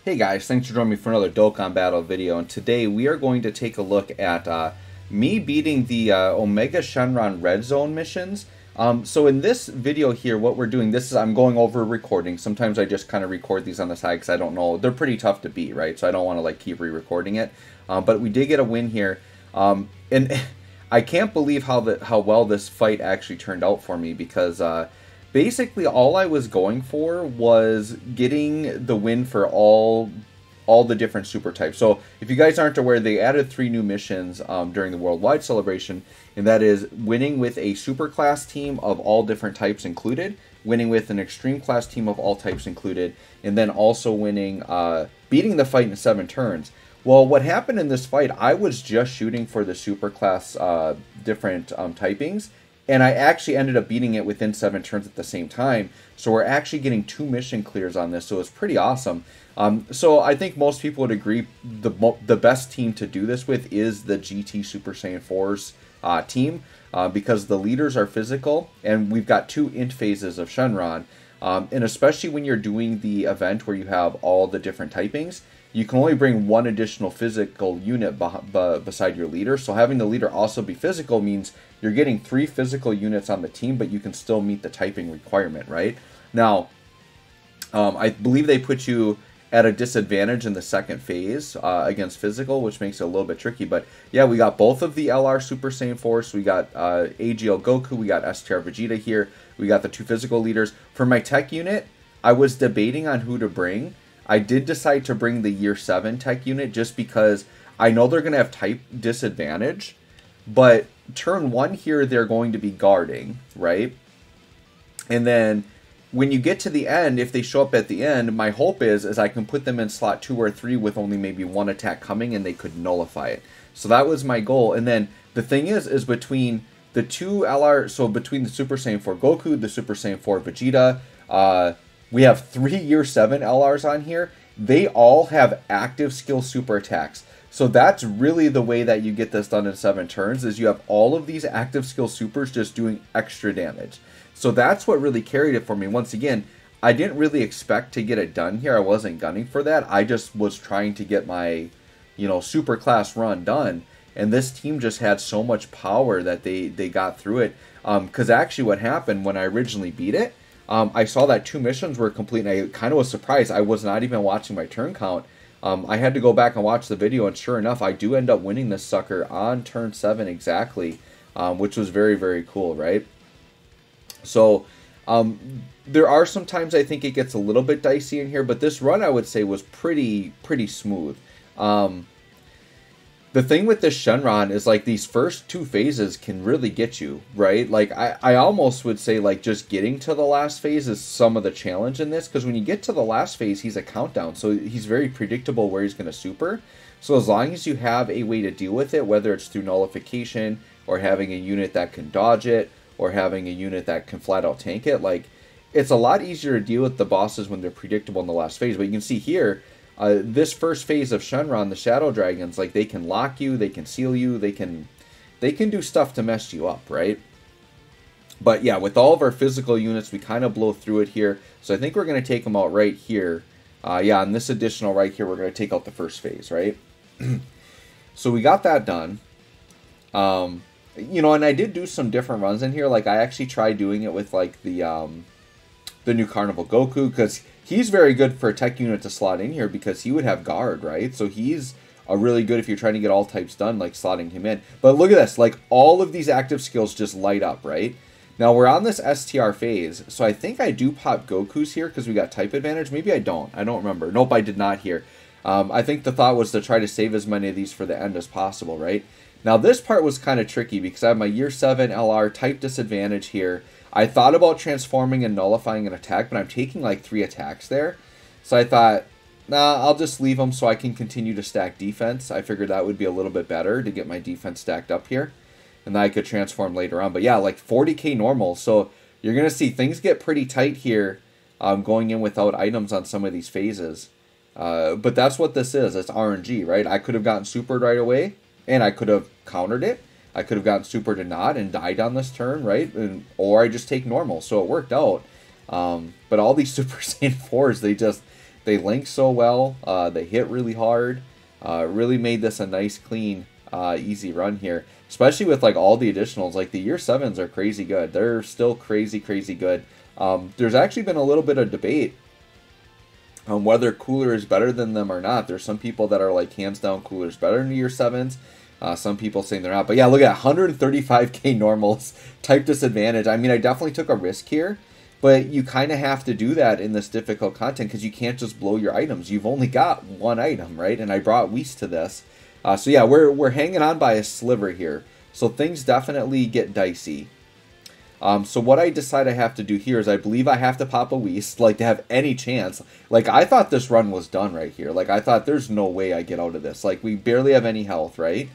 Hey guys, thanks for joining me for another Dokkan Battle video, and today we are going to take a look at me beating the Omega Shenron Red Zone missions. So in this video here, what we're doing, I'm going over recording. Sometimes I just kind of record these on the side because I don't know, they're pretty tough to beat, right? So I don't want to like keep re-recording it. But we did get a win here, and I can't believe how well this fight actually turned out for me because basically all I was going for was getting the win for all the different super types. So if you guys aren't aware, they added 3 new missions during the worldwide celebration, and that is winning with a super class team of all different types included, winning with an extreme class team of all types included, and then also winning beating the fight in 7 turns. Well, what happened in this fight, I was just shooting for the super class different typings, and I actually ended up beating it within 7 turns at the same time. So we're actually getting 2 mission clears on this, so it's pretty awesome. So I think most people would agree the best team to do this with is the GT Super Saiyan 4's team, because the leaders are physical, and we've got 2 int phases of Shenron. And especially when you're doing the event where you have all the different typings, you can only bring 1 additional physical unit beside your leader. So having the leader also be physical means you're getting 3 physical units on the team, but you can still meet the typing requirement, right? Now, I believe they put you at a disadvantage in the second phase against physical, which makes it a little bit tricky. But yeah, we got both of the LR Super Saiyan Force. We got AGL Goku. We got STR Vegeta here. We got the 2 physical leaders. For my tech unit, I was debating on who to bring. I did decide to bring the Year 7 tech unit just because I know they're going to have type disadvantage. But turn 1 here, they're going to be guarding, right? And then when you get to the end, if they show up at the end, my hope is I can put them in slot 2 or 3 with only maybe 1 attack coming, and they could nullify it. So that was my goal. And then the thing is between the 2 LR, so between the Super Saiyan 4 Goku, the Super Saiyan 4 Vegeta, we have 3 Year 7 LRs on here. They all have active skill super attacks. So that's really the way that you get this done in 7 turns, is you have all of these active skill supers just doing extra damage. So that's what really carried it for me. Once again, I didn't really expect to get it done here. I wasn't gunning for that. I just was trying to get my, super class run done. And this team just had so much power that they got through it. Because actually what happened when I originally beat it, I saw that 2 missions were complete, and I kind of was surprised. I was not even watching my turn count. I had to go back and watch the video, and sure enough, I do end up winning this sucker on turn 7 exactly, which was very, very cool, right? So, there are some times I think it gets a little bit dicey in here, but this run I would say was pretty smooth. The thing with this Shenron is, like, these first 2 phases can really get you, right? Like, I almost would say, like, just getting to the last phase is some of the challenge in this, because when you get to the last phase, he's a countdown, so he's very predictable where he's going to super. So as long as you have a way to deal with it, whether it's through nullification, or having a unit that can dodge it, or having a unit that can flat out tank it, like, it's a lot easier to deal with the bosses when they're predictable in the last phase. But you can see here, this first phase of Shenron, the Shadow Dragons, like, they can lock you, they can seal you, they can do stuff to mess you up, right? But yeah, with all of our physical units, we kind of blow through it here. So I think we're going to take them out right here. Yeah, on this additional right here, we're going to take out the first phase, right? So we got that done. And I did do some different runs in here. Like, I actually tried doing it with, like, the new Carnival Goku, because he's very good for a tech unit to slot in here because he would have guard, right? So he's a really good if you're trying to get all types done, like slotting him in. But look at this, like, all of these active skills just light up, right? Now we're on this STR phase, so I think I do pop Goku's here because we got type advantage. Maybe I don't remember. Nope, I did not here. I think the thought was to try to save as many of these for the end as possible, right? Now this part was kind of tricky because I have my Year 7 LR type disadvantage here. I thought about transforming and nullifying an attack, but I'm taking like 3 attacks there. So I thought, nah, I'll just leave them so I can continue to stack defense. I figured that would be a little bit better to get my defense stacked up here. And then I could transform later on. But yeah, like 40k normal. So you're going to see things get pretty tight here going in without items on some of these phases. But that's what this is. It's RNG, right? I could have gotten supered right away, and I could have countered it. I could have gotten super to not and died on this turn, right? Or I just take normal, so it worked out. But all these Super Saiyan 4s, They link so well. They hit really hard. Really made this a nice, clean, easy run here. Especially with like all the additionals. Like the year 7s are crazy good. They're still crazy, crazy good. There's actually been a little bit of debate on whether Cooler is better than them or not. There's some people that are like hands down Cooler's better than the year 7s. Some people saying they're not. But yeah, look at 135k normals, type disadvantage. I mean, I definitely took a risk here, but you kind of have to do that in this difficult content because you can't just blow your items. You've only got one item, right? And I brought Weiss to this. So yeah, we're hanging on by a sliver here. So things definitely get dicey. So what I decide I have to do here is I believe I have to pop a Weiss, like to have any chance. Like I thought this run was done right here. Like I thought there's no way I get out of this. Like we barely have any health, right?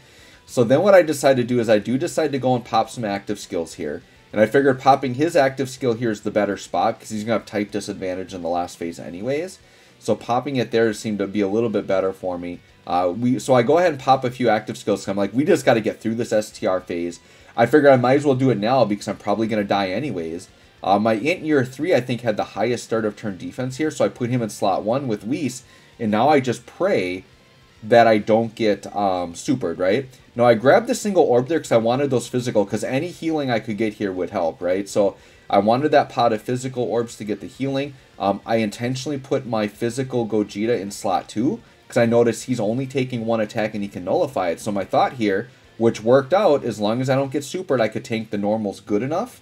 So then what I decide to do is I do decide to go and pop some active skills here. And I figured popping his active skill here is the better spot because he's going to have type disadvantage in the last phase anyways. So popping it there seemed to be a little bit better for me. So I go ahead and pop a few active skills. I'm like, we just got to get through this STR phase. I figured I might as well do it now because I'm probably going to die anyways. My Int year 3 I think had the highest start of turn defense here. So I put him in slot 1 with Weiss. And now I just pray that I don't get supered, right? Now, I grabbed the single orb there because I wanted those physical, because any healing I could get here would help, right? So I wanted that pot of physical orbs to get the healing. I intentionally put my physical Gogeta in slot 2 because I noticed he's only taking one attack and he can nullify it. So my thought here, which worked out, as long as I don't get supered, I could tank the normals good enough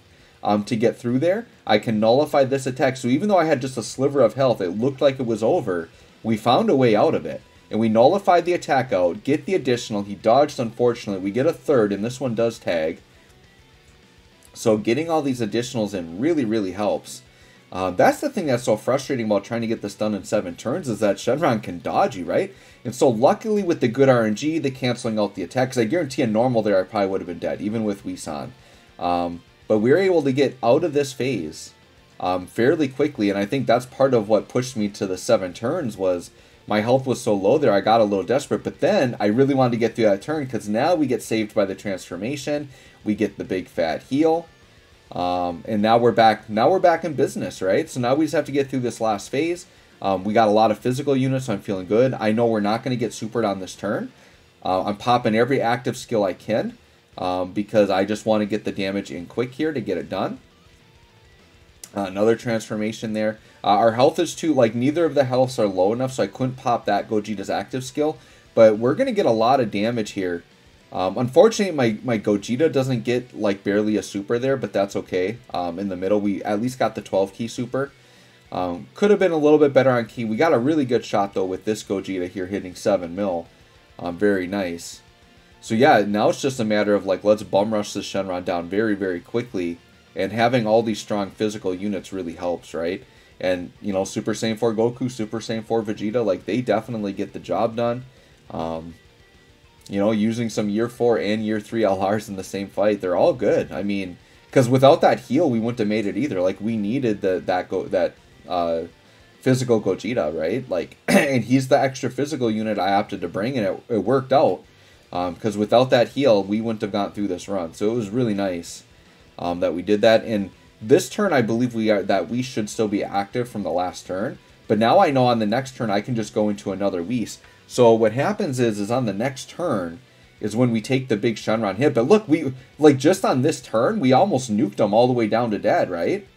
to get through there. I can nullify this attack. So even though I had just a sliver of health, it looked like it was over. We found a way out of it. And we nullified the attack out, get the additional. He dodged, unfortunately. We get a third, and this one does tag. So getting all these additionals in really, really helps. That's the thing that's so frustrating about trying to get this done in 7 turns, is that Shenron can dodge you, right? And so luckily with the good RNG, the canceling out the attack, because I guarantee a normal there I probably would have been dead, even with Weiss on. But we were able to get out of this phase fairly quickly, and I think that's part of what pushed me to the 7 turns was my health was so low there, I got a little desperate. But then I really wanted to get through that turn because now we get saved by the transformation. We get the big fat heal. And now we're back. Now we're back in business, right? So now we just have to get through this last phase. We got a lot of physical units, so I'm feeling good. I know we're not going to get supered on this turn. I'm popping every active skill I can because I just want to get the damage in quick here to get it done. Another transformation there. Our health is too, like, neither of the healths are low enough, so I couldn't pop that Gogeta's active skill. But we're going to get a lot of damage here. Unfortunately, my Gogeta doesn't get, like, barely a super there, but that's okay. In the middle, we at least got the 12 key super. Could have been a little bit better on key. We got a really good shot, though, with this Gogeta here hitting 7 mil. Very nice. So, yeah, now it's just a matter of, like, let's bum rush this Shenron down very, very quickly. And having all these strong physical units really helps, right? And, you know, Super Saiyan 4 Goku, Super Saiyan 4 Vegeta, like, they definitely get the job done. You know, using some Year 4 and Year 3 LRs in the same fight, they're all good. I mean, because without that heal, we wouldn't have made it either. Like, we needed that physical Gogeta, right? Like, and he's the extra physical unit I opted to bring, and it worked out. Because without that heal, we wouldn't have gone through this run. So it was really nice that we did that. And this turn, I believe we should still be active from the last turn. But now I know on the next turn, I can just go into another Weiss. So what happens is on the next turn is when we take the big Shenron hit. But look, we, like, just on this turn, we almost nuked him all the way down to dead, right?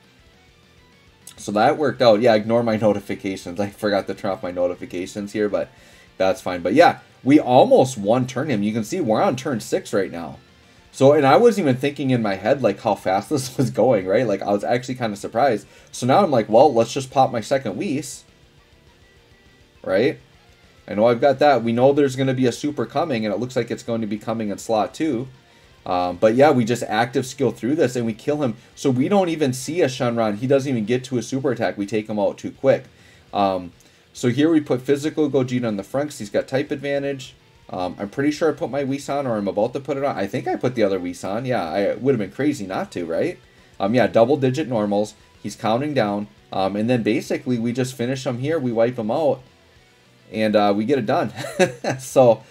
So that worked out. Yeah, ignore my notifications. I forgot to turn off my notifications here, but that's fine. But yeah, we almost one-turn him. You can see we're on turn 6 right now. So, and I wasn't even thinking in my head, like, how fast this was going, right? Like, I was actually kind of surprised. So now I'm like, well, let's just pop my second Weiss, right? I know I've got that. We know there's going to be a super coming, and it looks like it's going to be coming in slot 2. But yeah, we just active skill through this, and we kill him. So we don't even see a Shenron. He doesn't even get to a super attack. We take him out too quick. So here we put physical Gogeta on the front because he's got type advantage. I'm pretty sure I put my Weiss on, or I'm about to put it on. I think I put the other Weiss on. Yeah, I would have been crazy not to, right? Yeah, double-digit normals. He's counting down. And then basically we just finish him here. We wipe him out. And we get it done. So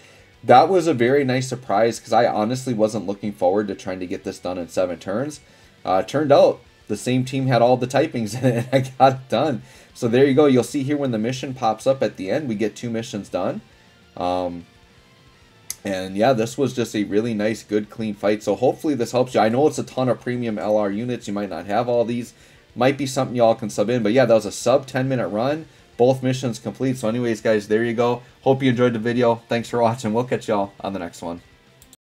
that was a very nice surprise because I honestly wasn't looking forward to trying to get this done in 7 turns. Turned out the same team had all the typings and I got it done. So there you go. You'll see here when the mission pops up at the end, we get 2 missions done. And yeah, this was just a really nice, good, clean fight. So hopefully this helps you. I know it's a ton of premium LR units. You might not have all these. Might be something y'all can sub in. But yeah, that was a sub 10-minute run. Both missions complete. So anyways, guys, there you go. Hope you enjoyed the video. Thanks for watching. We'll catch y'all on the next one.